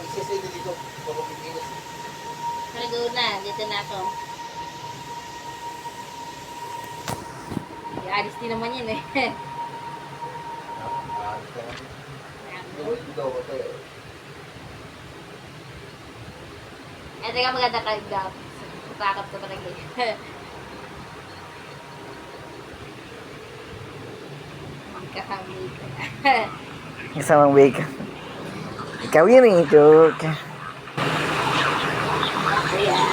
Mag-isisay dito. Pagpapipinis. Naligo na. Dito na ako. Alis din naman yun eh. Ito ka maganda ka-gap. Patakap ko talaga eh. Magkakamay ka na. Kasamang wake. Ikaw yun eh, joke. Ayan.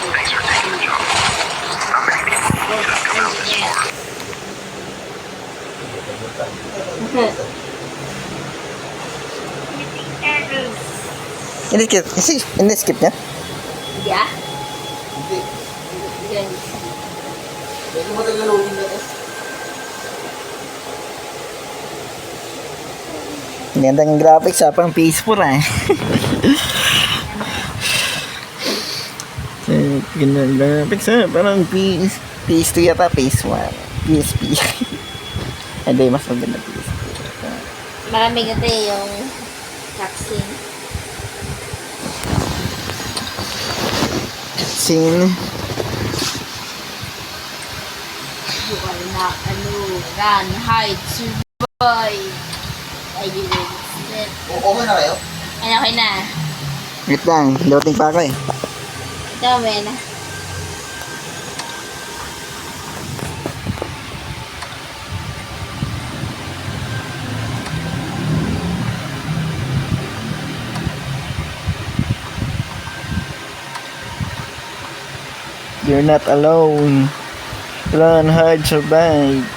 Thanks for taking the job. Not many people have come out this far. In-skip niya? Hindi ah. Hindi. Yan. Medyo matagalogin na eh. Gandang graphics ha, pang PS4 ah. Gandang graphics ha, parang PS2 yata, PS1, PSP. Hindi, mas maganda PSP. Marami kasi yung vaccine. Scene. Bukan na run, hide, survive. Ay, di ba? Okay na kayo? Ano, okay na. Wait lang, loading pa ako eh. Ito, may na. You're not alone. Run, hide, survive.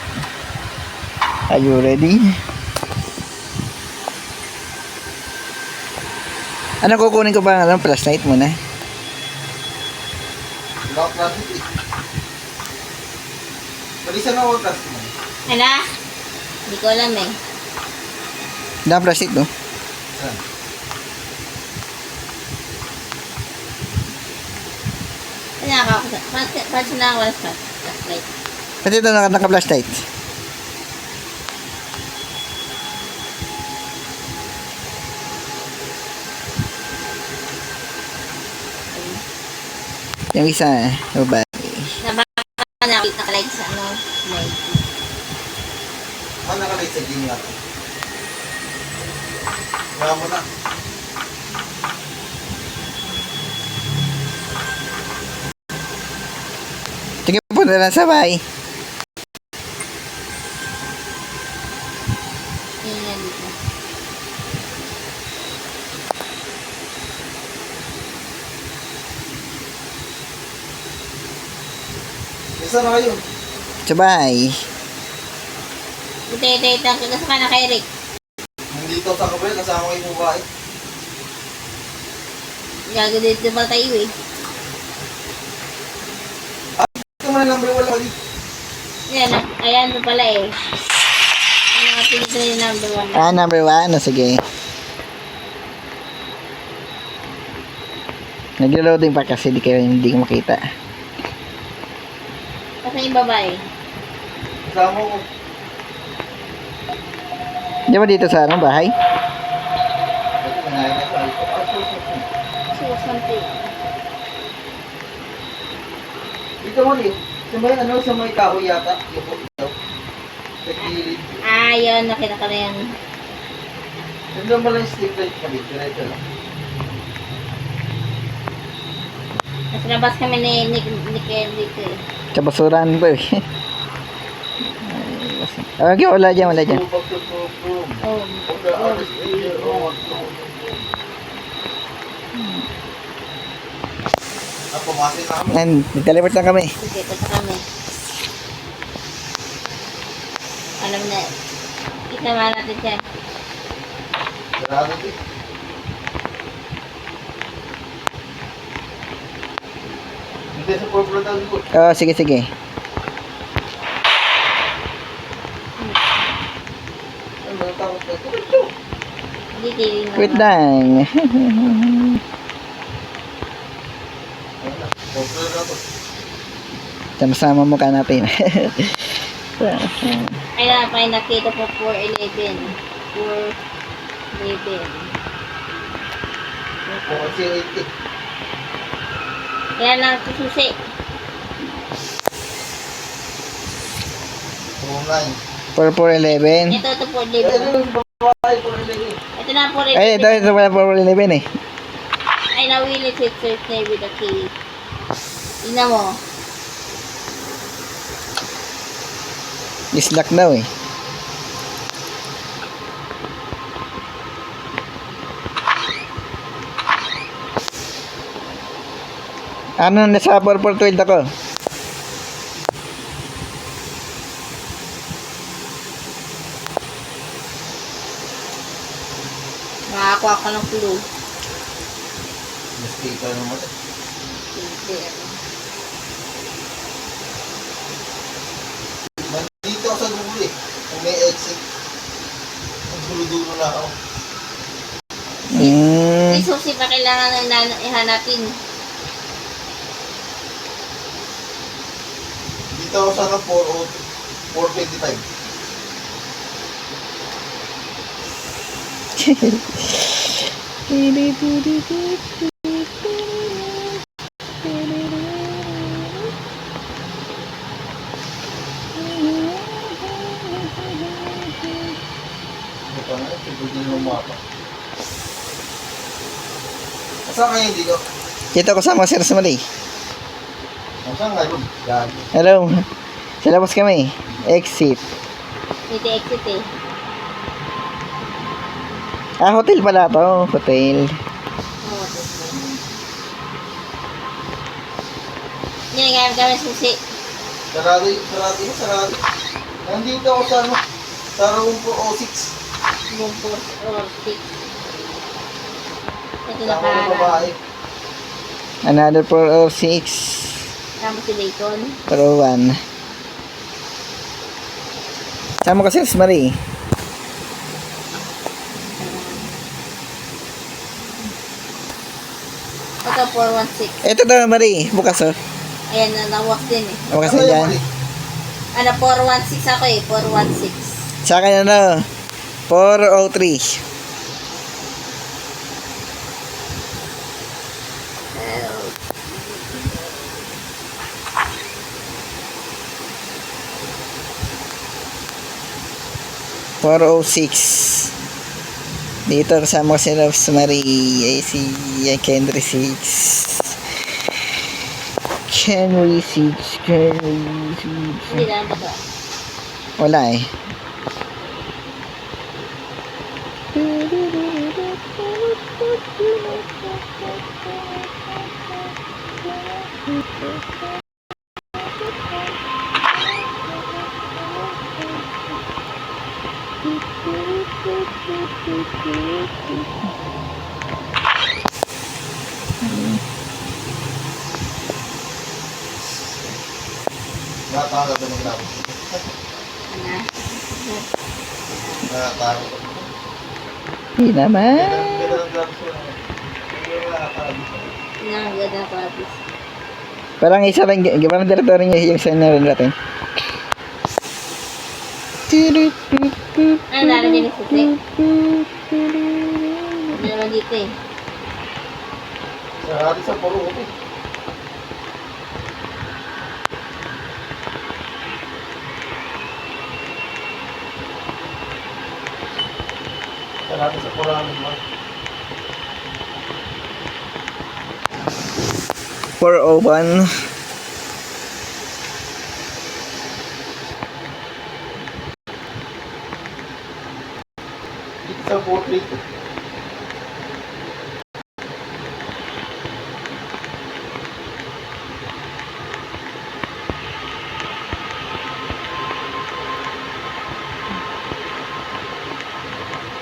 Are you ready? Ano kukunin ko ba? Alam, flashlight muna. Lock plastic eh. Balisan ako ang plastic mo. Ano? Hindi ko alam eh. Dami flashlight no? Saan? Pansin na ako sa flashlight. Pati ito naka-flashlight. Yung isa, babae. Nakalike sa ano, light. Nakalite sa gym natin. Kaya mo na. Tingin po na lang sabay. Tingnan dito. Isa na kayo. Sabay. Ito. Kasama ka na kay Rick. Nandito sa kabel, kasama ko yung babae. Gago dito ba tayo eh. Ito mo na number 1 lang ulit. Yan, ayan pa pala eh. Ano nga pinito yung number 1 na. Ah, number 1. Sige. Nag-loading pa kasi hindi ko makita. Kasi yung babae. Kasama ko. Di ba dito sa anong bahay? Ito, manahin na tayo. So, something. Dito mo rin. Sa may ano, sa may kahoy yata. Yung po ito. Sa gilid. Ah, yun. Nakita ko na yan. Nandun pala yung stick light kami. Diretso lang. Nasa labas kami ni Kelly ko eh. Sa basuran ba eh. Okay, wala dyan. Oh. Pumasin na kami. And, nag-teleport lang kami. Sige, punta kami. Alam na. Isama natin siya. Sarado ito. Ito Hindi sa purple daw ko. Oh, sige, sige. Ano, takot ka. Tukot to. Hindi tiling Wait naman. lang. Purple na to. Sama-sama mo ka natin. Ay na, may nakita po 411. 411. Kung kasi 80. Kaya lang ito susi. Kung 9. 4411. Ito po Ay, 11. ano yung babae po nila yun? Ito na po Ay, ito pala 4411 eh. Ay, nawili si Search Navy the key. Ina mo. Dislike daw eh. Ano nasa 4412 ako? Makakuha ko ng clue. Mistake ka naman. Hindi. Nandito ako sa dulo eh. Kung may exit. Ang dulo-dulo na ako. May susi pa kailangan na ihanapin. Dito ako sa 425. Ito pa nga, ito din yung mapa. Saan kayo hindi ko? Dito ko sa mga Sir Mali. Saan nga yun? Gagi. Hello. Sa labas kami. Exit. Dito exit eh. Ah, hotel pala to. Hotel. Oo, ito. Yan, gamit kami susi. Sarado yun, sarado. Nandito ako sa ano? Sa room 406. Room 4 or 6. Ito na Sa mga kaharap. babae. Another 406. Tapos si Bacon. 401. Sama ka Sir Mali. Ito 416. Ito daw Mari. Bukas oh. Ayan na, nawas din eh. Bukas Ano na yung dyan. mali? Ano, 416 ako eh. 416. Sa akin ano. 403. Dito kasama ko si Rosemary. Ay si Kendry 6. Henry 6. Hindi lang ba ito? Wala eh. Nakataka ba ng grabo? Na. Nakataka ba? Hindi naman. Ganda ng grabo siya. Hindi mo nakataka dito. Ang ganda ko apis. Parang isa lang, parang direktory niya yung sa narin natin. Ano nalang din yung susi? Ano naman dito eh. Sarado sa puro ko. Sarado sa puro namin mo. 401. Dito sa 432.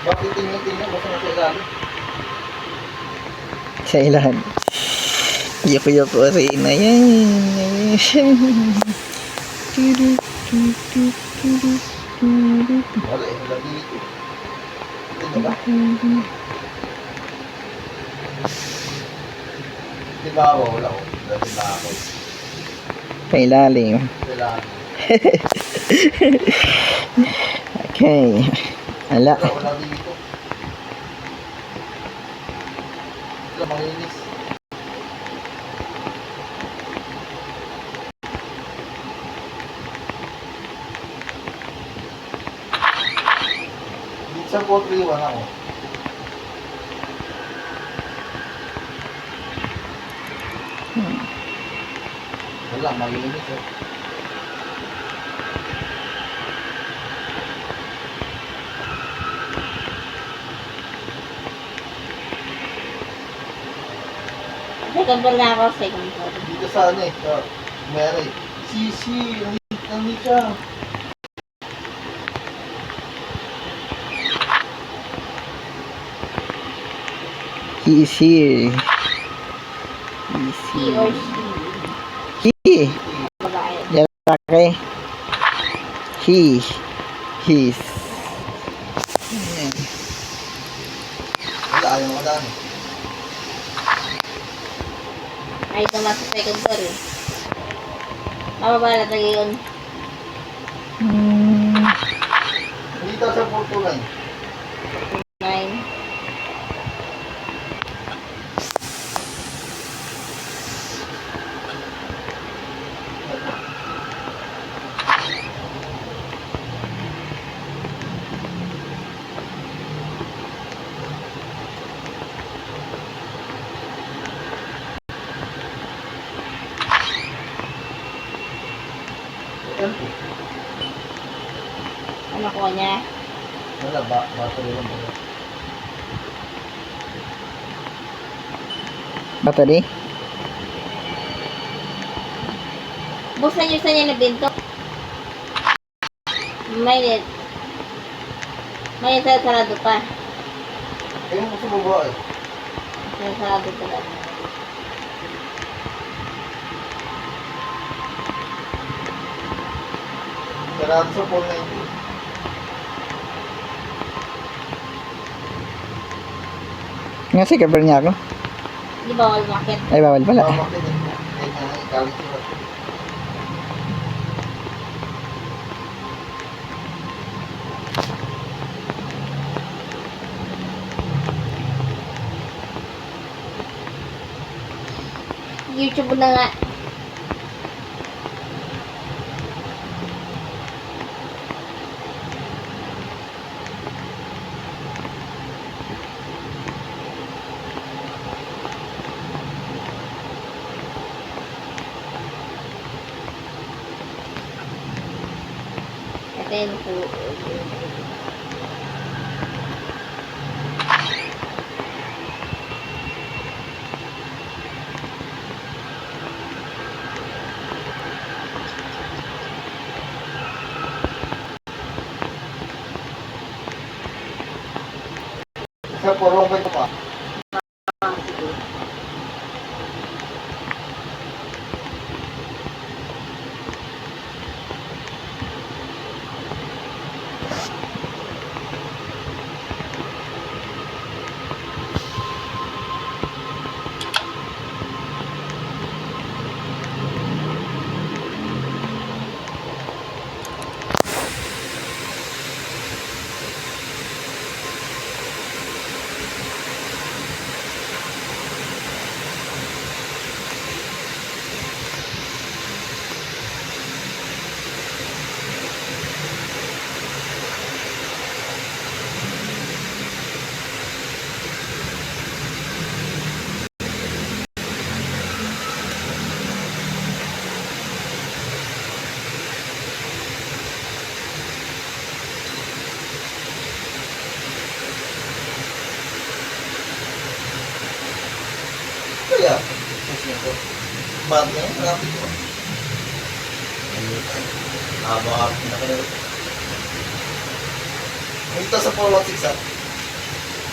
Bakit tingin-tingin? Basta nasa ilalim. Sa ilahan. Yuko si Ina yan. Wala eh, wala dito. Ito ba? Di ba ako? Wala ko. Di ba ako? Pailalim. Kailangan. Okay. Ala. Wala dito. Wala malinis. Dito sa potri iwan ako. Wala, malinis eh. Second floor na ako, second floor. Dito sa ano eh, sa Mary. Sisi, nandito siya. He is here. He is He or here. she. He. Babae. Lalaki. He. His. Ayan. Wala, ayaw mo daan eh. Ay, naman sa second floor eh. Mababa na tayo yun. Dito sa Portugal. 9. Ayan po. Ano ko niya? Wala, battery lang ba? Battery? Buksan niyo sa niya na binto. May sarado pa. Ayun mo sa baba eh. May sarado pa lang. Sarado sa 490. Nga si cover niya ako. Di bawal makit. Ay, bawal pala. Bakit din po? Ayun nga, ikalit sila. YouTube na nga. Atin po. Sa 4 pa pa. Kaya, susunod. Bad na yun, rapid ko. Haba-haba na kayo. Dito sa 416 ah.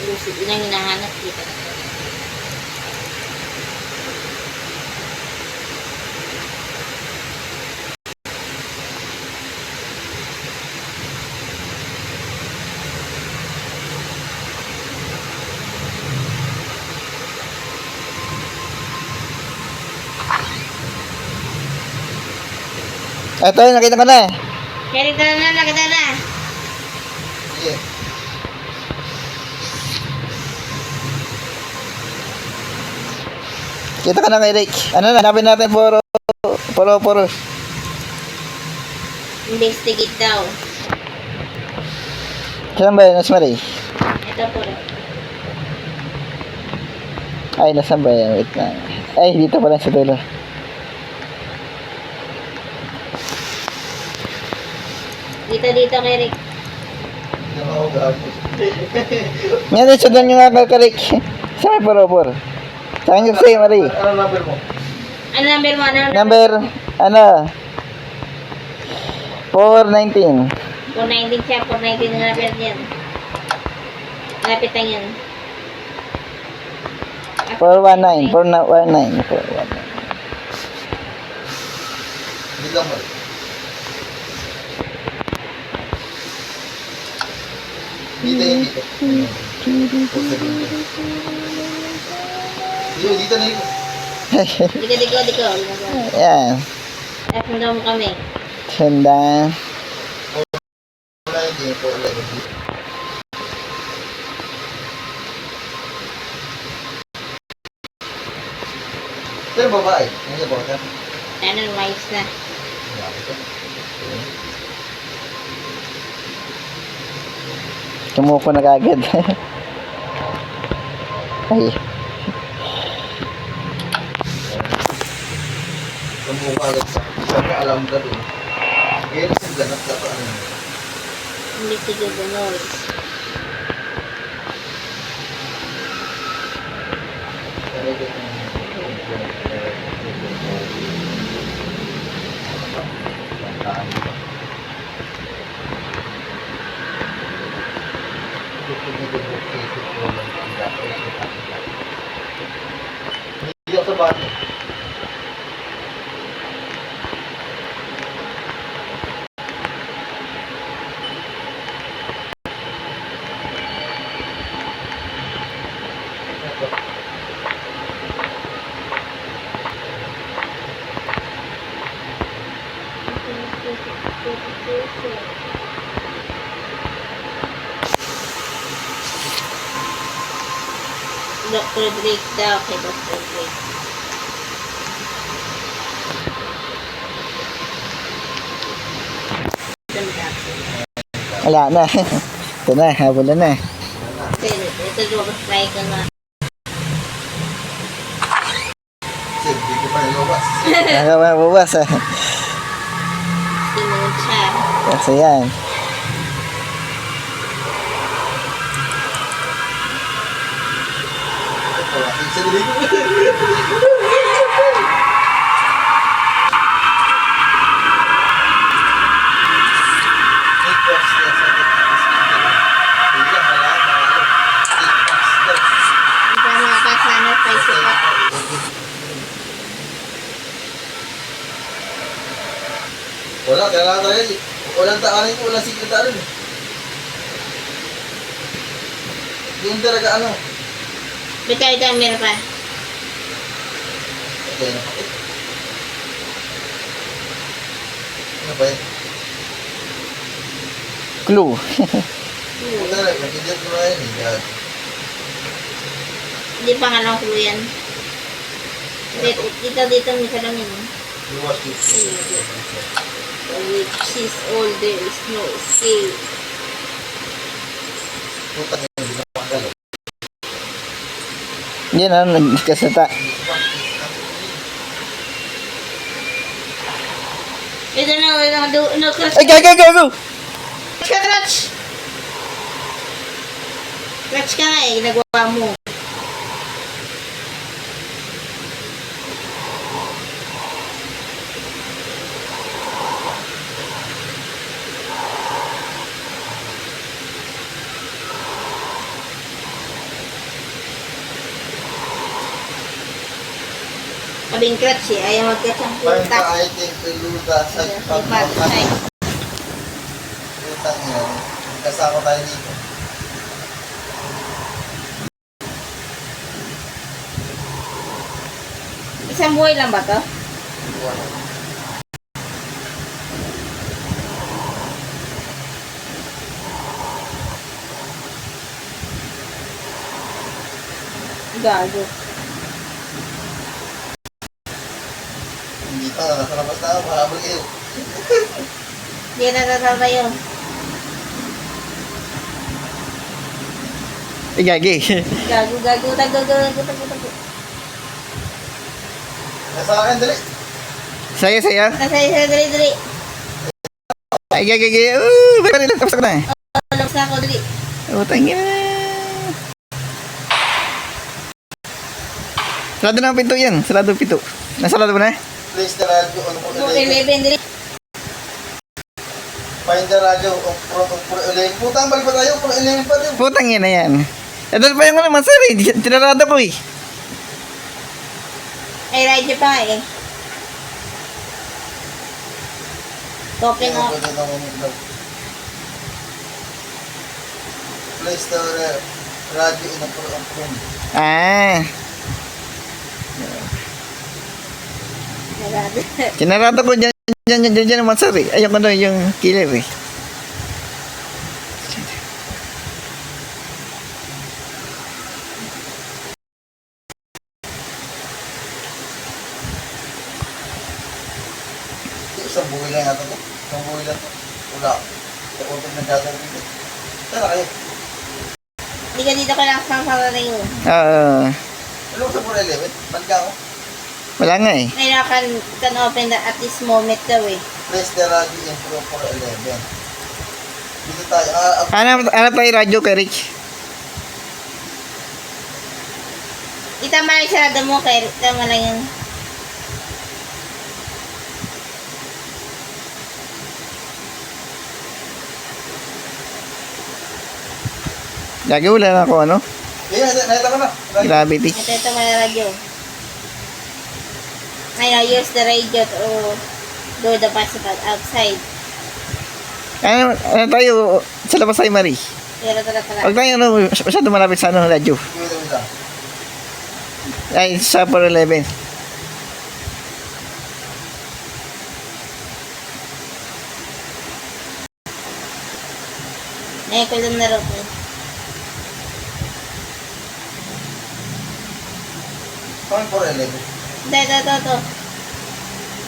Yun ang hinahanap dito. Ito, nakita ko na. Eric, tara na, nakita na. Sige. Kita ka na kay Rick. Ano na, hanapin natin puro. Investigate daw. Saan ba yun, Rosemarie? Ito po rin. Ay, nasaan ba yan? Wait lang. Ay, dito pala sa dulo. Dito kay Rick. Yan ako gago. Ngayon, sundan nyo nga kay Rick. Saan may puro? Saan nyo sa'yo, Marie? Ano number mo? Ano number mo? Number, 419. 419 siya, 419 na number niyan. Lapit lang yan. 419. 419. Bilang mo. Dito yun, dito. Dito na yun. Diko. Yan. Sundan mo kami. Sundan. Wala yun, dito. Wala yun. Pero babae. Ano yung babae? Ano, mais na. Tumuko na kagad. Ay. Tumukha agad sa isang alam ka rin. Kaya rin sila nagtapa ano. Investigate the noise. Hindi ako sa bato. Dr. Drake daw kay Dr. Drake. Wala na. Ito na, habol na. Ito lumabas try ko na. Kasi hindi ko pa nilabas. Nakakabuwas ah. Sinunod siya. Kasi yan. Sa dilig mo. Hindi pa makakasana pa isa pa. Wala, kailangan tayo. Walang taanin ko, walang sikretarin. Yung talaga ano. Bitay ka, meron pa. Okay na. Ano ba yan? Clue. Huwag na lang, mag-idiot mo na yan eh. Yan. Hindi pa nga lang clue yan. Dito may salamin. You watch this. Which is all there is no escape. Puta niya yung binapanggal. Yan ah, nagkasata. Ito na, no-crush. Ay, go! Crutch! Crutch ka nga eh, nagawa mo. Sabing crutch eh, ayaw mag-crutch ang Parang puta. ka-item peluda sa Patay. puta niya. Kasama tayo dito. Isang buhay lang ba to? Gago. Hindi pa, nasa labas na ako, mahabol kayo. Hindi na natata yun. Gagi. Gago, gago, tago, gago, tago, tago. Nasa akin, dali. Saya. Nasa isa, dali, dali. Ay, gagi. Baka nila. Tapos ko na. Labas na ako, dali. Utang ina. Sarado na ang pinto yan. Sarado ang pinto. Nasarado mo na? Place the radio on for Mo, 11. 11, dali. Find the radio on for 11. Putang, balik pa tayo. For 11 pa rin. Putang ina yan. Ito pa yung ano, masar eh. Tinarado ko eh. Ay, radyo pa nga eh. Open mo. Place the radio in a room. Ah. Narado. Tinarado ko dyan ang masar eh. Ayun ko na yung killer eh. Isang buhay lang natin to. Isang buhay lang to. Wala. Sa konting nagdadang dito. Tara kayo. Hindi ka dito kailangan sa rin yun. Ano sa 411? Balik ako. Wala nga eh. Kailangan can open that at this moment daw eh. Place the radio in for 411. Dito tayo. Hanap tayo radyo kay Rich. Itama lang sarado mo kay tama lang yun. Gagi, wala na ako ano. Nakita ko na. Gravity. Ito mo na radyo. Ngayon, use the radio to do the possible outside. Ano tayo sa labas tayo, Marie? Pero tara. Huwag tayo ano, masyado malapit sa ano, radyo. Wait lang. Ay, sa 411. Ngayon ko lang naroon eh. Kami 411. Ito.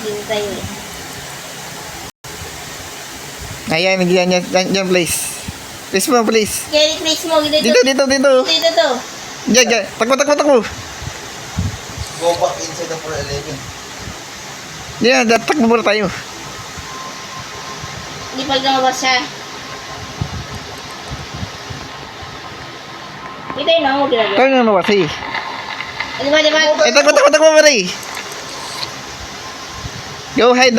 Dito tayo eh. Ayan, dyan, please. Please mo, please. Kaya please mo, dito. Dito. Dito to. Diyan. Takbo. Go back inside the 411. Diyan, takbo muna tayo. Hindi pag lumabas siya. Dito yun ako, ginagawa. Tayo nga mawasi. Di ba? Eh, takbo, Marie. Go hide.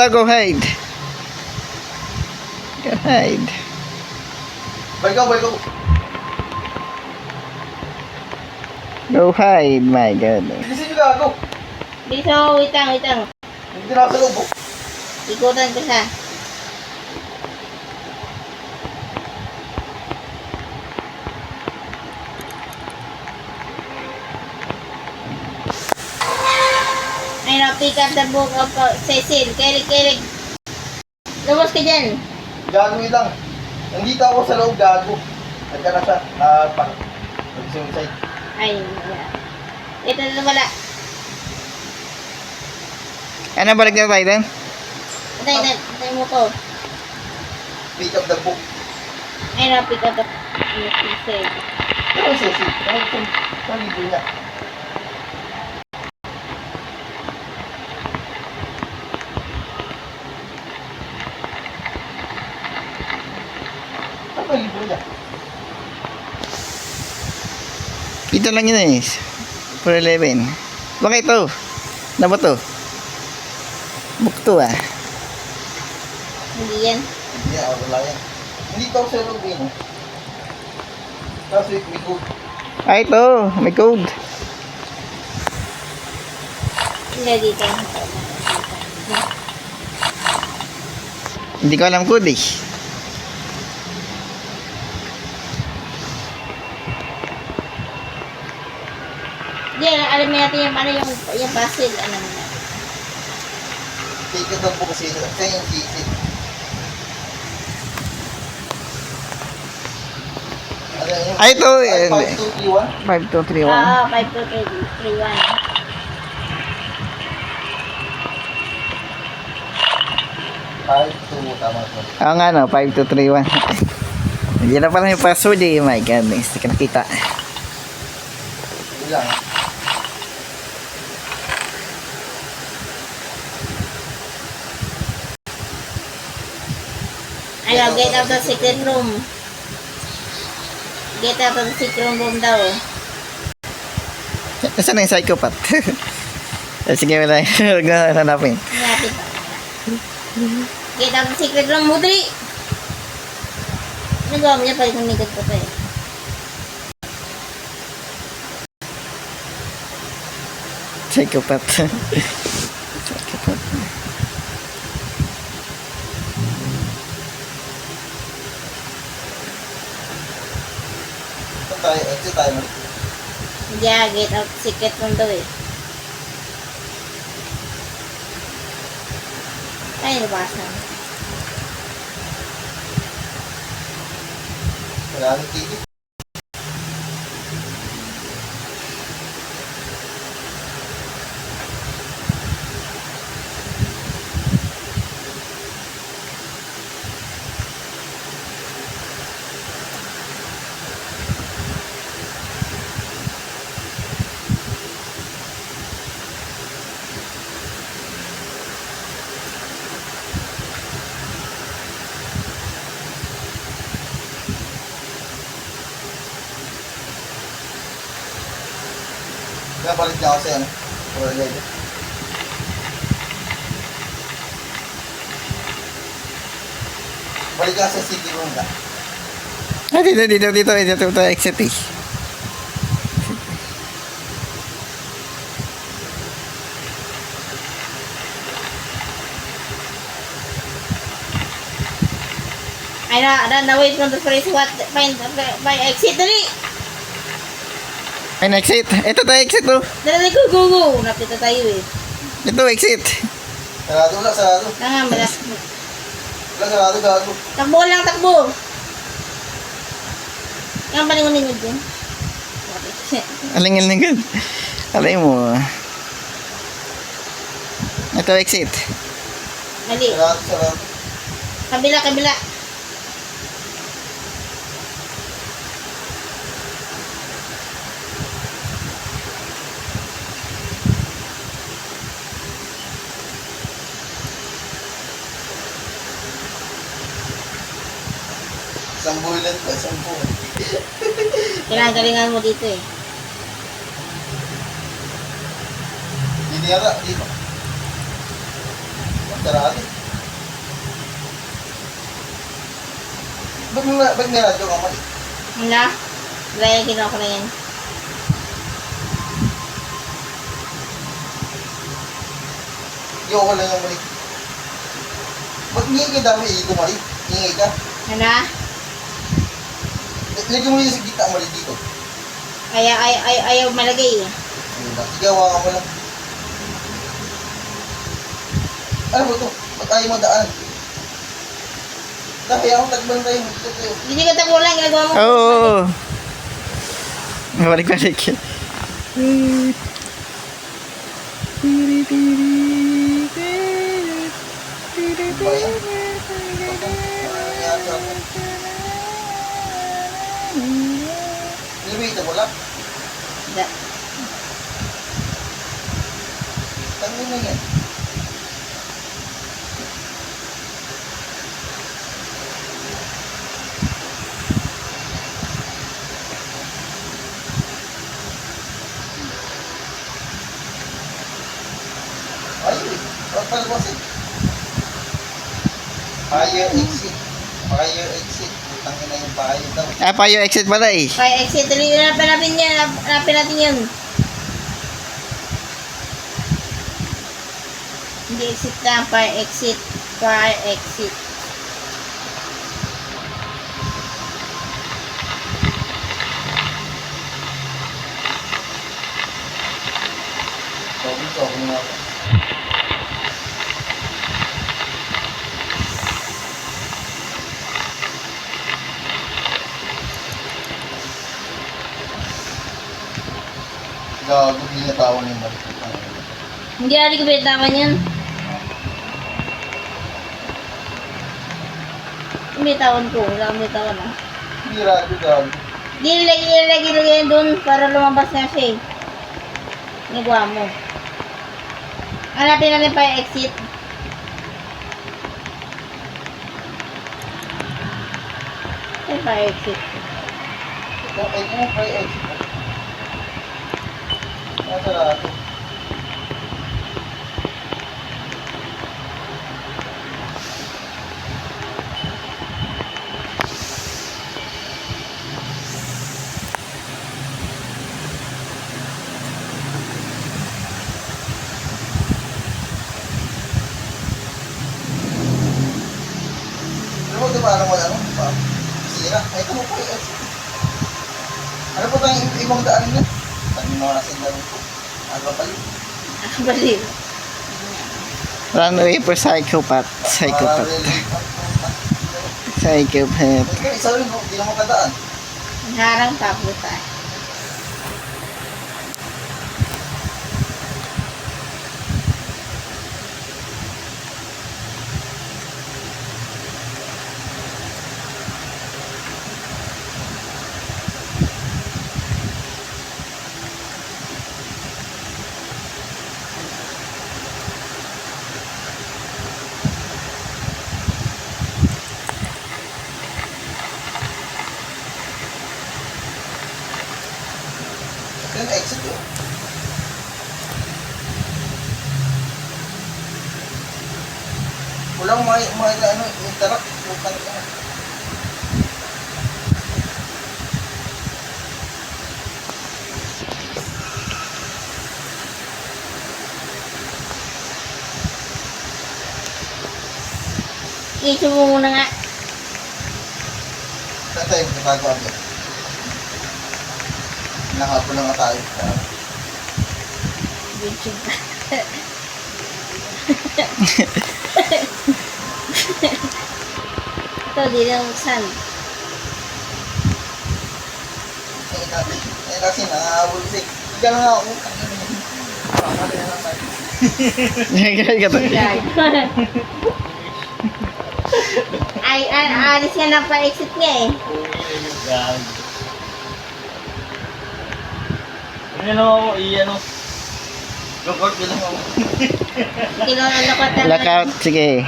Balik ako. Go hide, my goodness. Bilisin nyo gago. Dito, wait lang. Hindi na ako sa loob. Ikutan ko siya. Ay, pick up the book of Cecil. Kilig. Lumos ka dyan. Gago lang. Nandito ako sa loob, gago. Nandiyan na siya. Pag-suicide. Ay, wala. Ito na wala. Ano, balik na tayo din? Antay mo ko. Pick up the book. Ay, pick up the Cecil. Ano yung sesi? Ano libro niya? Ano yung libro niya? Dito lang yun eh. 411. Bakit ito? Ano ba ito? Book to ah. Hindi yan. Hindi yan, wala yan. Hindi ito ako sa loob yun. Kasi may code. Ah, ito. May code. Hindi dito. Hindi ko alam code eh. Hindi, alam natin yung puzzle. Ano mo na. Pick up the book kasi ito. Kaya yung sisi. Ano yun? Ay, ito. Ay, 5231? 5231. Oo, 5231. 52, tama po. Oo nga no, 5231. Hindi na pala yung password eh. My God, hindi ka nakita. Yun lang. Ano, get out of secret room. Get out of the secret room daw. Nasaan na yung psychopath? Sige, wala. Huwag na hanapin. Hanapin pa. Get out of the secret room, Mudri! Nagawa mo niya pa yung nigot ko pa eh. Psychopath. Saan tayo? Exit tayo mo. Yeah, get out of the secret room daw eh. Ay, nabas na. Wala nang ticket. Kaya balik niya ako sa ano. For level. Balik ka sa city room ka. Ah, dito tayo exit eh. Ay na, wait from the first what, find, by exit, dali! Ay, exit. Ito tayo exit oh. Dali, go! Napita tayo eh. Ito exit. Sarado na, sarado. Nga, malas. Wala, sarado, gago. Takbo lang, takbo! Yang palingon ninyo dyan. Aling-aling. Alay mo. Ito exit. Mali. Sarado, sarado. Kabila. Isang bulan pa, isang buwan. Kailangan galingan mo dito eh. Hindi yata, dito. Sarado. Ba't may radyo ka mali? Wala. Wala yung ginawa ko na yan. Yung ko lang yung mali. Ba't ngingay ka dami ko mali? Ngingay ka. Ano? Lagyan mo yun sa gitna mali dito. Ayaw malagay eh. Sige, hawakan mo lang. Ano ba ito? Ba't ayaw mo daan? Dahil ako tagban tayo. Dito tayo. Hindi ka takbo lang, ginagawa mo. Oo. Balik. Ba yan? Ano nangyari sa akin? Nilibita mo lang. Da- Tangan na yan. Ayun, pagpalwasin. Fire exit. Fire exit. Tangin na yung fire daw. Ah, pa yung exit pala eh. Fire exit, dali, hanapin natin yan. Hanapin natin yun. Hindi exit na, fire exit. Fire exit. Sobrang na ako. Gago, binatawan yung balik. Hindi ari ko bitaman yan. Bitawan ko, wala akong bitawan ah. Hindi radyo, gago. Di ilagay doon para lumabas na siya eh. Nagawa mo. Hanapin natin pa yung exit. Ay, pa exit. Ito mo pa yung exit. Nasa radyo. Ano mo diba, ano pa? Sira. Ito mo pa yung exit. Ano po tayong ibang daan niya? Sabi mo na sila rin po. Ano ba pala? Baliw. Runway for psychopath. Para Psychopath. relate. Psychopath. Ikaw, isa rin, hindi na makadaan. Harang tapos tayo. Ito yung exit yun. Walang ano, interact. Bukan ka na. Issue mo muna nga. Saan tayo magkagawa dyan? Nakapon na nga tayo. YouTube. Ito, di na buksan. Kasi nangahabol siya. Higa na nga ako. Pakali na lang tayo. Ay, alis yan ang pa-exit niya eh. Ano ako, i-ano. Lookout ko lang ako. Kinulokot na. Lockout. Sige.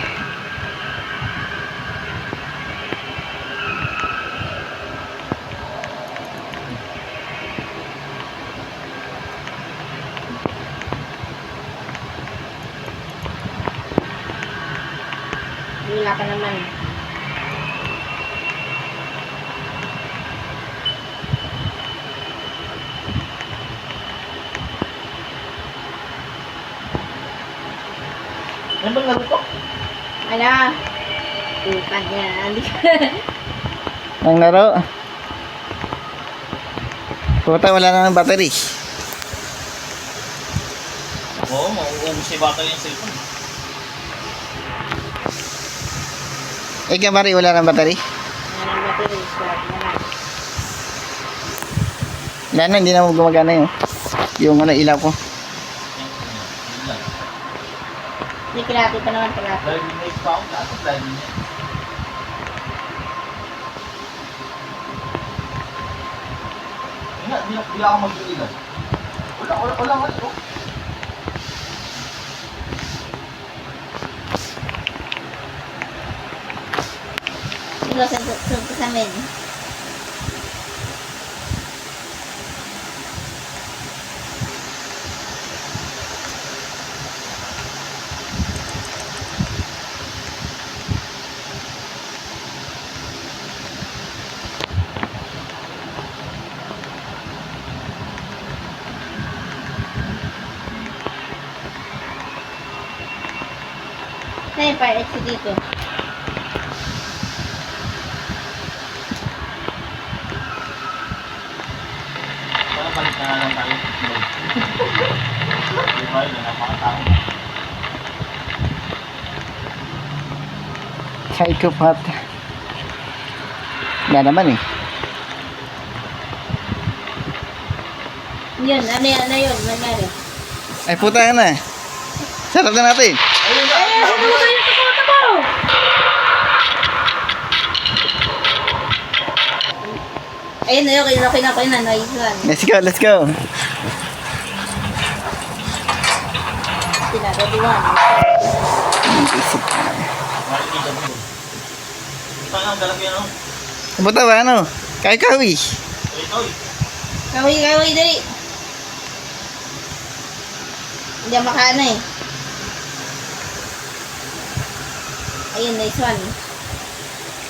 Wala ka naman. Ano ba laro to? Ala. Tukan yan. Ang laro. Puta, wala na ng battery. Oo, mauubos si bata yung cellphone. Mari, wala ng battery. Yan ang battery. Swap na lang. Wala na, hindi na mo gumagana yun. Yung ano, ilaw ko. Yun lang. Hindi kilati pa naman kilati. Driving na ikaw, lahat ng driving niya. Yun nga, di ako mag-iilan. Wala nga ito. Ikaw sa amin. Saan yung fire exit dito? Parang balik na lang tayo. Di ba, yun, napakatao. Psychopath. Wala naman eh. Yun, ano yun, nangyari. Ay, puta ka na. Sarap na natin. Ayun na. Ay, tumuto yung tumuto mo! Ayun na yun, okay na, nice one. Let's go, let's go. Pinagaduan. Isip. Makikita mo yun. Saan ang galap yan, oh? Puta ba, ano? Kawi-kawi. Ito, eh. Kaway, dali. Hindi ako makaano eh. Ayun, nice one.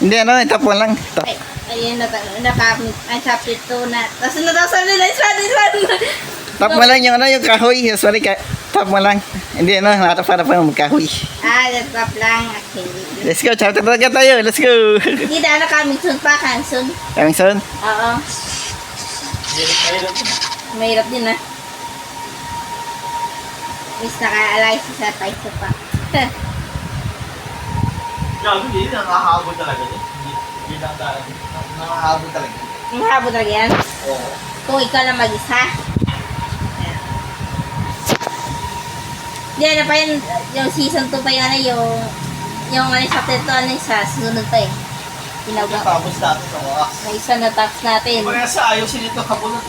Hindi, ano, tap mo lang. Tap. Ay, ayun, nakamit. Ay, chapter 2 na. Tapos natasan nila, nice one. Tap mo lang yung ano, yung kahoy. Sorry, tap mo lang. Hindi, ano, nakatap para pa magkahoy. Laptop lang. Okay. Let's go, chapter talaga tayo. Let's go. Hindi na coming soon pa, cancel. Coming soon. Oo. Mahirap yun. Mahirap din ah. Miss naka-alay sa paiso pa. Gago, hindi. Nakakahabol talaga yun. Hindi lang talaga. Nakakahabol talaga. Ang habo talaga yan. Oo. Kung ikaw lang mag-isa. Hindi, ano pa yun, yung season 2 pa yung ano, yung ano, chapter 2, ano, sa susunod pa eh. Tinawag. Tapos natin sa wakas. May isa na tax natin. Kaya sa ayusin ito, kabulot.